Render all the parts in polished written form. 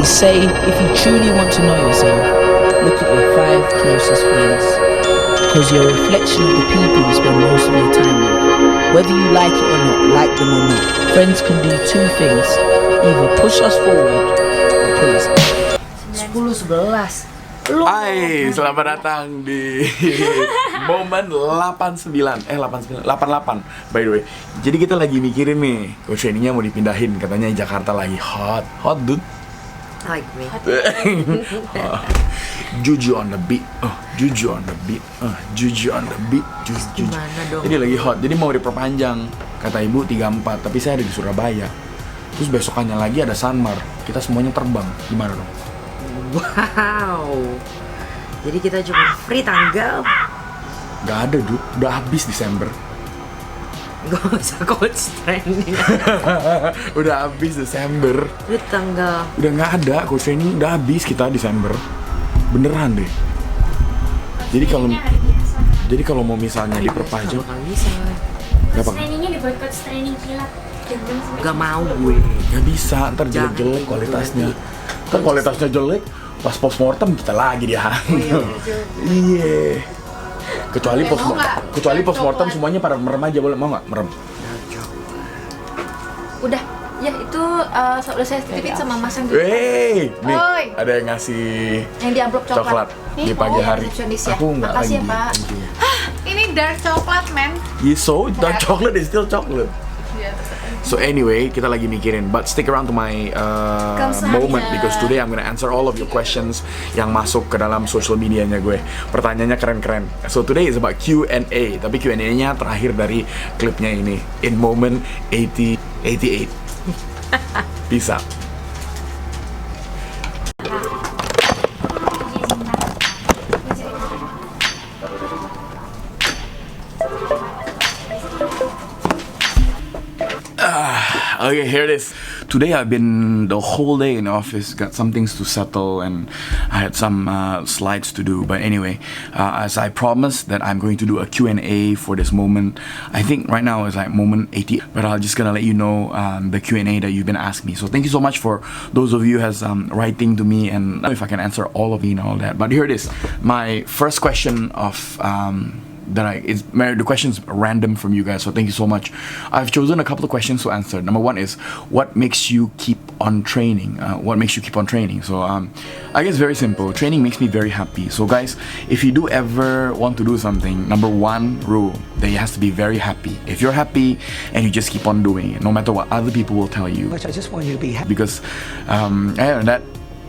They say if you truly want to know yourself, look at your 5 closest friends. Because you're a reflection of the people you spend most of your time with. Whether you like it or not, like them or not, friends can do 2 things. Either push us forward or pull us back. 10-11. Hai, selamat datang di momen 89 88 by the way. Jadi kita lagi mikirin nih, trainingnya mau dipindahin, katanya Jakarta lagi hot dude. Like me. Juju on the beat, Juju on the beat, Juju on the beat, Juju. Gimana dong? Jadi lagi hot, jadi mau diperpanjang. Kata ibu 34, tapi saya ada di Surabaya. Terus besokannya lagi ada Sanmar, kita semuanya terbang. Gimana dong? Wow. Jadi kita cuma free tanggal. Gak ada dude, udah habis Desember. Gak usah coach training. Udah habis Desember. Free tanggal. Udah nggak ada, coach training udah habis kita Desember. Beneran deh. Jadi kalau mau misalnya diperpanjang, Bakal bisa. Gak apa? Trainingnya dibuat coach training kilat. Gak mau gue. Nggak bisa, ntar jelek-jelek kualitasnya. Ntar kualitasnya jelek, pas postmortem kita lagi dia. Iya. Kecuali postmortem semuanya pada merem aja, boleh mau nggak merem? Udah, ya itu udah saya titipin sama Mas yang Nih Oi. ada yang ngasih yang di amplop coklat Nih, di pagi hari. resepsionis ya. Aku nggak Makasih lagi. ya, Pak. Thank you. Ini dark coklat, man. Yeah, so the chocolate is still chocolate. So anyway, kita lagi mikirin, but stick around to my moment because today I'm gonna answer all of your questions yang masuk ke dalam social medianya gue. Pertanyaannya keren-keren. So today is about Q&A, tapi Q&A-nya terakhir dari klipnya ini, in moment 88. Bisa. Okay, here it is. Today I've been the whole day in the office, got some things to settle, and I had some slides to do. But anyway, as I promised that I'm going to do a Q&A for this moment. I think right now is like moment 80, but I'm just gonna let you know the Q&A that you've been asking me. So thank you so much for those of you has writing to me, and if I can answer all of you and all that. But here it is. My first question of the question's random from you guys, so thank you so much. I've chosen a couple of questions to answer. Number one is, what makes you keep on training? What makes you keep on training? So I guess very simple. Training makes me very happy. So guys, if you do ever want to do something, number one rule, that you has to be very happy. If you're happy and you just keep on doing it, no matter what other people will tell you. Which I just want you to be happy. Because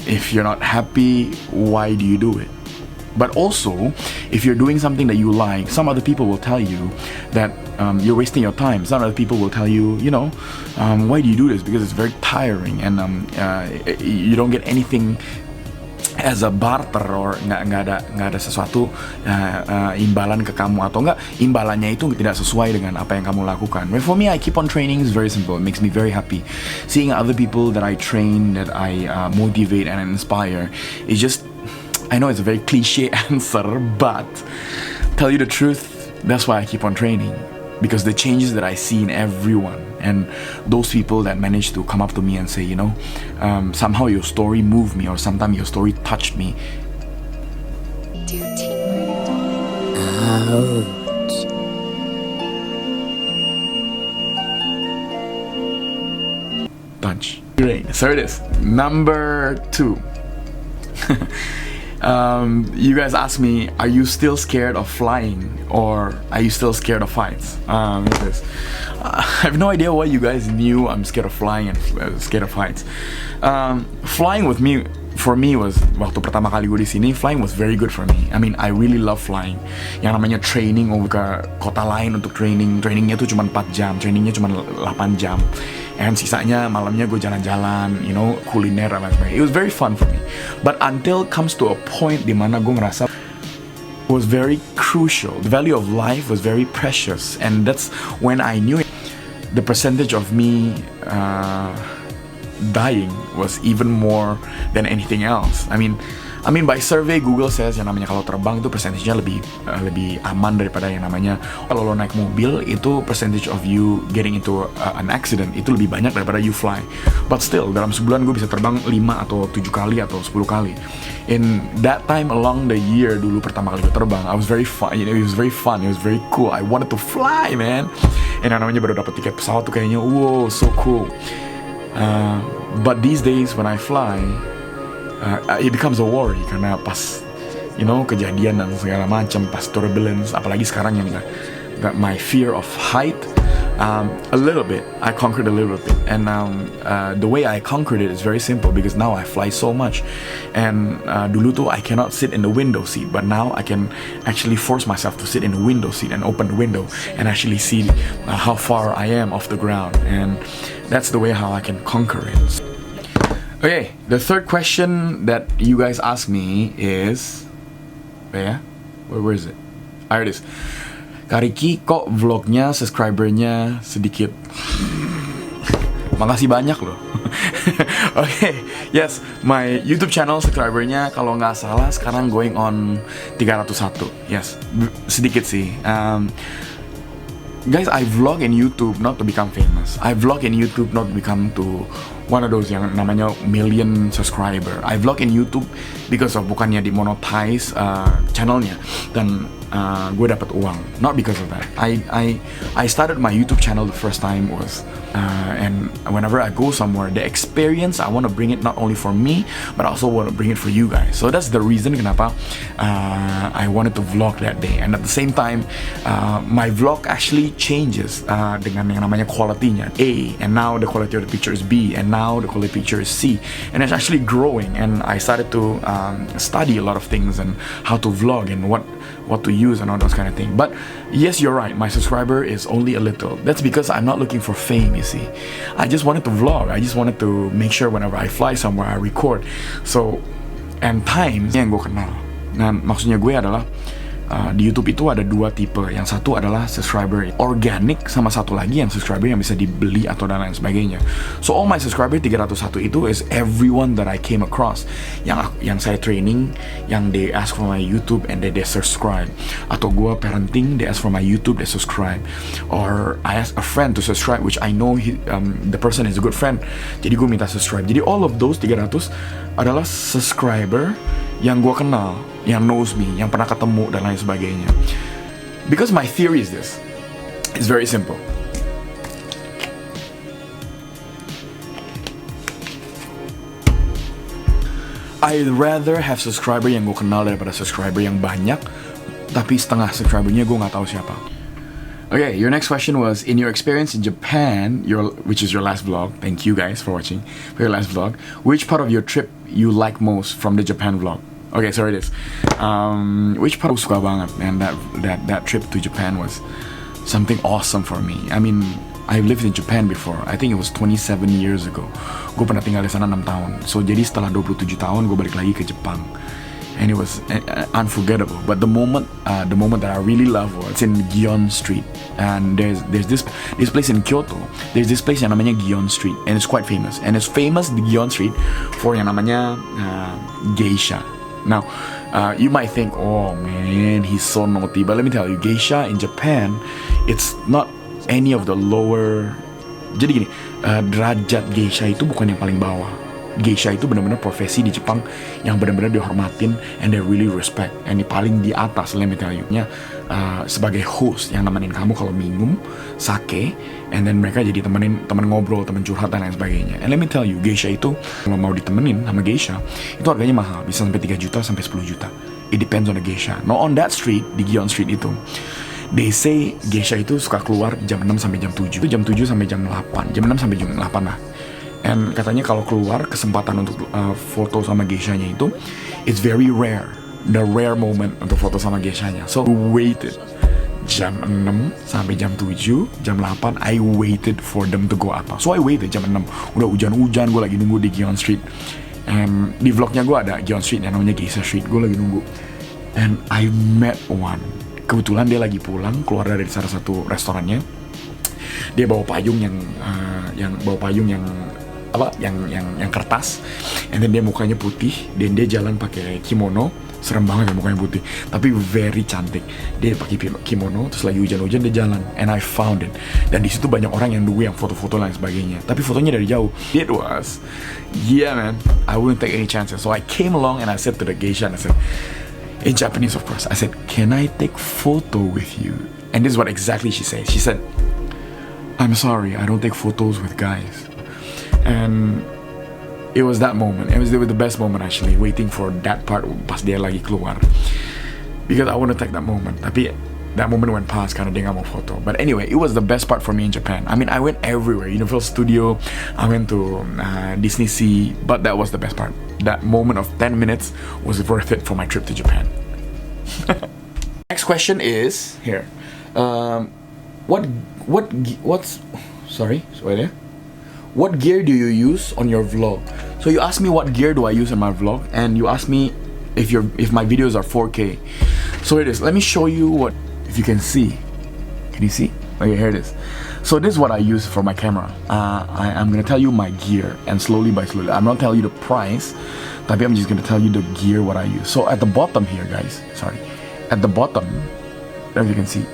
if you're not happy, why do you do it? But also, if you're doing something that you like, some other people will tell you that you're wasting your time. Some other people will tell you, why do you do this? Because it's very tiring, and you don't get anything as a barter, or nggak ada sesuatu imbalan ke kamu, atau nggak imbalannya itu tidak sesuai dengan apa yang kamu lakukan. But for me, I keep on training. It's very simple. It makes me very happy. Seeing other people that I train, that I motivate and inspire, it's just, I know it's a very cliche answer, but tell you the truth, that's why I keep on training. Because the changes that I see in everyone, and those people that manage to come up to me and say, somehow your story moved me, or sometimes your story touched me. Ouch. Punch. Great. So it is. Number 2. You guys ask me, are you still scared of flying, or are you still scared of heights? I have no idea why you guys knew I'm scared of flying and scared of heights. Flying for me was, waktu pertama kali gue di sini, flying was very good for me. I mean, I really love flying. Yang namanya training ke kota lain untuk trainingnya tuh cuma 4 jam, trainingnya cuma 8 jam. And sisanya malamnya gue jalan-jalan, kuliner dan lain-lain. It was very fun for me. But until comes to a point dimana gue ngerasa was very crucial. The value of life was very precious, and that's when I knew the percentage of me dying was even more than anything else. I mean, I mean, by survey Google says yang namanya kalau terbang itu percentage-nya lebih aman daripada yang namanya kalau lo naik mobil itu percentage of you getting into an accident itu lebih banyak daripada you fly. But still, dalam sebulan gue bisa terbang 5 atau 7 kali atau 10 kali. In that time along the year dulu pertama kali gue terbang, I was very fun. You know, it was very fun. It was very cool. I wanted to fly, man. And yang namanya baru dapat tiket pesawat tuh kayaknya, wow, so cool. But these days when I fly, it becomes a worry karena pas kejadian dan segala macam, pas turbulence, apalagi sekarang yang got my fear of height, a little bit I conquered a little bit, and the way I conquered it is very simple because now I fly so much, and dulu tuh I cannot sit in the window seat, but now I can actually force myself to sit in the window seat and open the window and actually see how far I am off the ground, and that's the way how I can conquer it. Okay, the third question that you guys asked me is, where is it? Here it is. Kak Ricky, kok vlognya subscribernya sedikit? Makasih banyak loh. Okay, yes, my YouTube channel subscribernya kalau nggak salah sekarang going on 301. Yes, sedikit sih. Guys, I vlog in YouTube not to become famous. I vlog in YouTube not to become to one of those yang namanya million subscriber. I vlog in YouTube because of bukannya dimonetize channelnya dan gue dapat uang. Not because of that. I started my YouTube channel the first time was and whenever I go somewhere, the experience I want to bring it not only for me, but I also want to bring it for you guys. So that's the reason kenapa I wanted to vlog that day. And at the same time, my vlog actually changes dengan yang namanya quality-nya A, and now the quality of the picture is B, and now the quality picture is C, and it's actually growing. And I started to study a lot of things and how to vlog and what to use and all those kind of things. But yes, you're right, my subscriber is only a little. That's because I'm not looking for fame, you see. I just wanted to vlog. I just wanted to make sure whenever I fly somewhere I record. So, and times yang gue kenal. Nah, maksudnya gue adalah di YouTube itu ada dua tipe. Yang satu adalah subscriber organic, sama satu lagi yang subscriber yang bisa dibeli atau dan lain sebagainya. So all my subscriber 301 itu is everyone that I came across yang saya training, yang they ask for my YouTube and they subscribe. Atau gue parenting, they ask for my YouTube, they subscribe. Or I ask a friend to subscribe, which I know the person is a good friend, jadi gue minta subscribe. Jadi all of those 300 adalah subscriber yang gue kenal, yang knows me, yang pernah ketemu dan lain sebagainya. Because my theory is this, it's very simple. I'd rather have subscriber yang gue kenal daripada subscriber yang banyak, tapi setengah subscribernya gue nggak tahu siapa. Okay, your next question was, in your experience in Japan, which is your last vlog, thank you guys for watching, for your last vlog, which part of your trip you like most from the Japan vlog? Okay, sorry this. Which part suka banget, man, that trip to Japan was something awesome for me. I mean, I've lived in Japan before. I think it was 27 years ago. Gue pernah tinggal di sana 6 tahun. So jadi setelah 27 tahun gue balik lagi ke Jepang. And it was unforgettable. But the moment that I really love was in Gion Street. And there's this place in Kyoto. There's this place yang namanya Gion Street, and it's quite famous. And it's famous di Gion Street for yang namanya geisha. Now, you might think, oh man, he's so naughty. But let me tell you, geisha in Japan, it's not any of the lower. Jadi gini, derajat geisha itu bukan yang paling bawah. Geisha itu benar-benar profesi di Jepang yang benar-benar dihormatin and they really respect. And di paling di atas, let me tell you, sebagai host yang nemenin kamu kalau minum sake, and then mereka jadi temen ngobrol, temen curhat dan lain sebagainya. And let me tell you, geisha itu kalau mau ditemenin sama geisha itu harganya mahal, bisa sampai 3 juta sampai 10 juta. It depends on the geisha. Now on that street, di Gion Street itu, they say geisha itu suka keluar jam 6 sampai jam 7. Itu jam 7 sampai jam 8. Jam 6 sampai jam 8 lah. And katanya kalau keluar kesempatan untuk foto sama geishanya itu, it's very rare. The rare moment untuk foto sama geishanya. So we waited jam 6 sampai jam 7, jam 8 I waited for them to go up. So I waited jam 6. Udah hujan-hujan, gue lagi nunggu di Gion Street. And di vlognya gue ada Gion Street yang namanya Geisha Street. Gue lagi nunggu. And I met one. Kebetulan dia lagi pulang, keluar dari salah satu restorannya. Dia bawa payung yang apa yang kertas, and then dia mukanya putih, dan dia jalan pakai kimono. Serem banget ya mukanya putih, tapi very cantik. Dia pakai kimono, terus lagi hujan-hujan dia jalan, and I found it. Dan di situ banyak orang yang nunggu yang foto-foto dan sebagainya. Tapi fotonya dari jauh. It was, yeah man, I wouldn't take any chances. So I came along and I said to the geisha, and I said, in Japanese of course, I said, "Can I take photo with you?" And this is what exactly she said. She said, "I'm sorry, I don't take photos with guys." And it was that moment. It was the best moment actually, waiting for that part pas dia lagi keluar. Because I want to take that moment. Tapi that moment went past karena dia nggak mau foto. But anyway, it was the best part for me in Japan. I mean, I went everywhere. Universal Studio, I went to Disney Sea, but that was the best part. That moment of 10 minutes was worth it for my trip to Japan. Next question is here. What gear do you use on your vlog? So you asked me what gear do I use in my vlog, and you asked me if my videos are 4K. So it is. Let me show you if you can see. Can you see? Okay, here it is. So this is what I use for my camera. I'm gonna tell you my gear, and slowly by slowly. I'm not telling you the price, but I'm just gonna tell you the gear what I use. So at the bottom here, guys. Sorry, at the bottom, as you can see.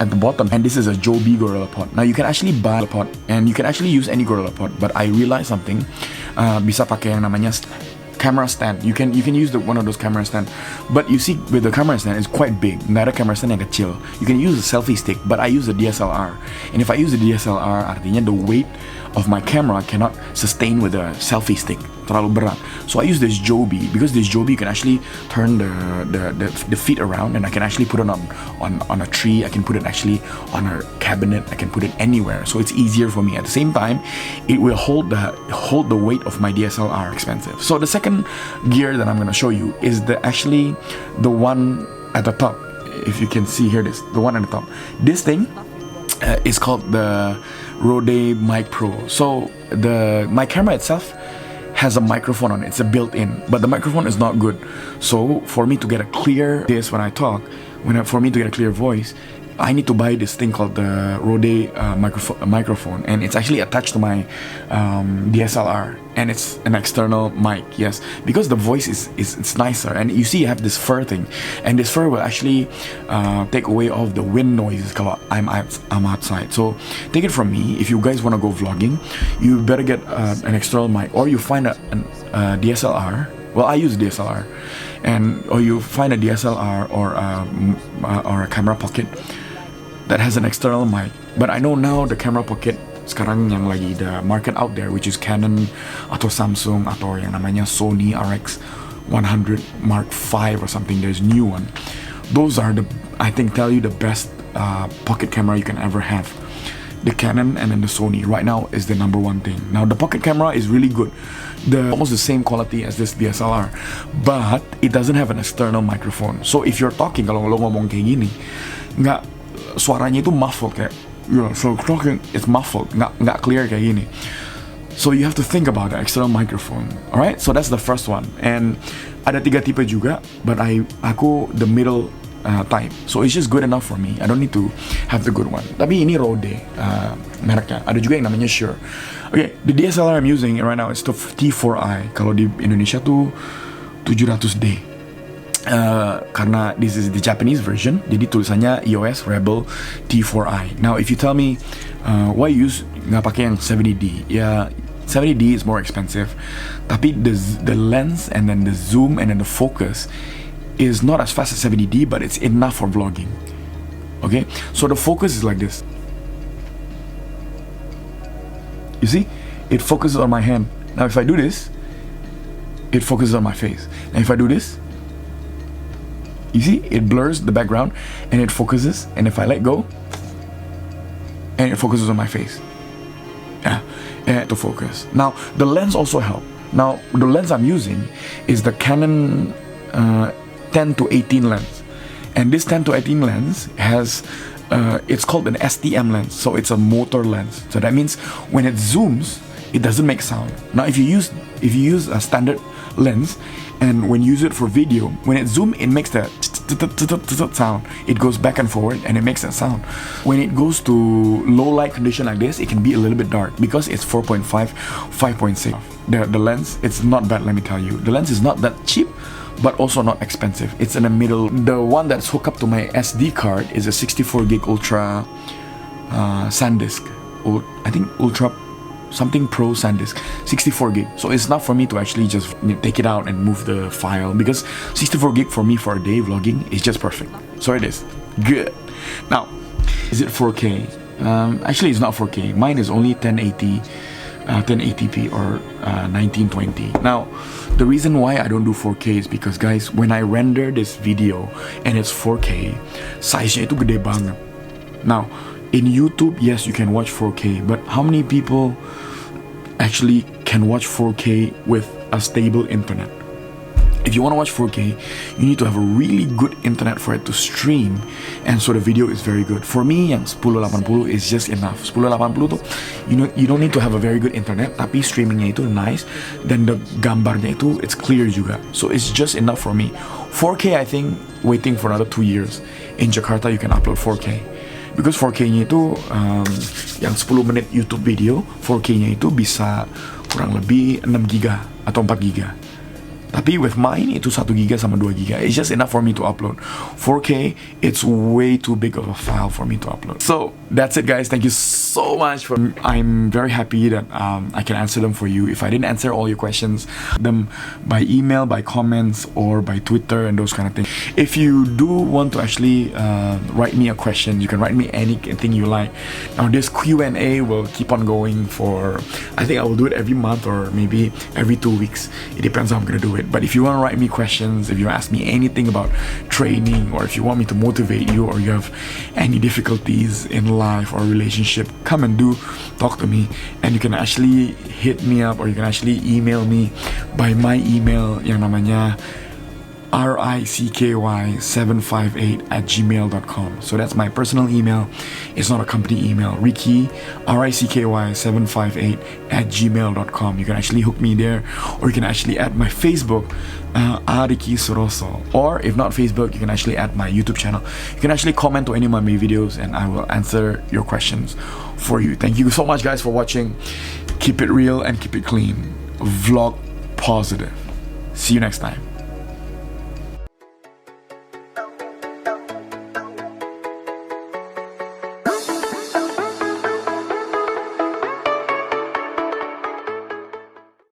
At the bottom, and this is a Joby Gorilla Pod. Now you can actually buy a pod, and you can actually use any Gorilla Pod, but I realized something. Bisa pakai yang namanya camera stand. You can use one of those camera stand, but you see with the camera stand it's quite big. Nggak ada camera stand yang kecil. You can use a selfie stick, but I use a DSLR. And if I use a DSLR, artinya the weight of my camera cannot sustain with a selfie stick. Terlalu berat. So I use this Joby, because this Joby you can actually turn the feet around, and I can actually put it on a tree. I can put it actually on a cabinet. I can put it anywhere. So it's easier for me. At the same time, it will hold the weight of my DSLR expensive. So the second gear that I'm gonna show you is actually the one at the top. If you can see here, the one at the top. This thing is called the Rode Mic Pro. So my camera itself has a microphone on it. It's a built-in, but the microphone is not good. So for me to get a clear when I talk, for me to get a clear voice, I need to buy this thing called the Rode microphone, and it's actually attached to my DSLR, and it's an external mic. Yes, because the voice it's nicer, and you see you have this fur thing, and this fur will actually take away all the wind noises kalau I'm outside. So take it from me, if you guys want to go vlogging, you better get an external mic, or you find a DSLR. Well, I use DSLR, or you find a DSLR or a camera pocket that has an external mic. But I know now the camera pocket sekarang yang lagi the market out there, which is Canon atau Samsung atau yang namanya Sony RX 100 Mark V or something. There's new one. Those are tell you the best pocket camera you can ever have. The Canon and then the Sony right now is the number one thing. Now the pocket camera is really good. Almost the same quality as this DSLR, but it doesn't have an external microphone. So if you're talking, kalau lo ngomong kayak gini, suaranya itu muffled kayak, so talking it's muffled, nggak clear kayak gini. So you have to think about the external microphone. Alright, so that's the first one. And ada 3 tipe juga, but aku the middle type. So it's just good enough for me. I don't need to have the good one. Tapi ini Rode mereknya. Ada juga yang namanya Shure. Okay, the DSLR I'm using right now is the T4i. Kalau di Indonesia tuh 700D. Karena this is the Japanese version, jadi tulisannya EOS Rebel T4i. Now if you tell me why you nggak pakai yang 70D, ya 70D is more expensive, tapi the lens and then the zoom and then the focus is not as fast as 70D, but it's enough for vlogging. Okay, so the focus is like this. You see, it focuses on my hand. Now if I do this, it focuses on my face. And if I do this, you see, it blurs the background and it focuses. And if I let go, and it focuses on my face. Yeah, and to focus. Now the lens also helps. Now the lens I'm using is the Canon 10-18 lens, and this 10-18 lens has it's called an STM lens, so it's a motor lens. So that means when it zooms, it doesn't make sound. Now if you use a standard lens, And when you use it for video, when it zoom, it makes that sound. It goes back and forward and it makes that sound. When it goes to low light condition like this, it can be a little bit dark because it's 4.5, 5.6. The lens, it's not bad, let me tell you. The lens is not that cheap, but also not expensive. It's in the middle. The one that's hooked up to my SD card is a 64 gig Ultra SanDisk. I think Ultra something Pro SanDisk, 64 gig. So it's not for me to actually just take it out and move the file, because 64 gig for me for a day vlogging is just perfect. So it is good. Now, is it 4K? Actually, it's not 4K. Mine is only 1080, 1080p or 1920. Now, the reason why I don't do 4K is because, guys, when I render this video and it's 4K, size-nya itu gede banget. Now, in YouTube, yes, you can watch 4K, but how many people actually can watch 4K with a stable internet? If you want to watch 4K, you need to have a really good internet for it to stream, and so the video is very good. For me, yang 1080 is just enough. 1080 tuh, you don't need to have a very good internet, tapi streamingnya itu nice, dan the gambarnya itu it's clear juga. So it's just enough for me. 4K, I think, waiting for another 2 years. In Jakarta, you can upload 4K. Because 4K-nya itu yang 10 menit YouTube video, 4K-nya itu bisa kurang lebih 6 giga atau 4 giga. Tapi with mine itu 1 giga sama 2 giga. It's just enough for me to upload. 4K, it's way too big of a file for me to upload. So that's it, guys. Thank you so much for. I'm very happy that I can answer them for you. If I didn't answer all your questions, them by email, by comments, or by Twitter and those kind of things. If you do want to actually write me a question, you can write me anything you like. Now this Q&A will keep on going for, I think I will do it every month or maybe every 2 weeks. It depends how I'm gonna do it. But if you want to write me questions, if you ask me anything about training, or if you want me to motivate you, or you have any difficulties in life or relationship, come and talk to me. And you can actually hit me up, or you can actually email me by my email yang namanya ricky758@gmail.com. So that's my personal email. It's not a company email. Ricky, ricky758@gmail.com. You can actually hook me there, or you can actually add my Facebook, arickysuroso. Or if not Facebook, you can actually add my YouTube channel. You can actually comment to any of my videos, and I will answer your questions for you. Thank you so much, guys, for watching. Keep it real and keep it clean. Vlog positive. See you next time.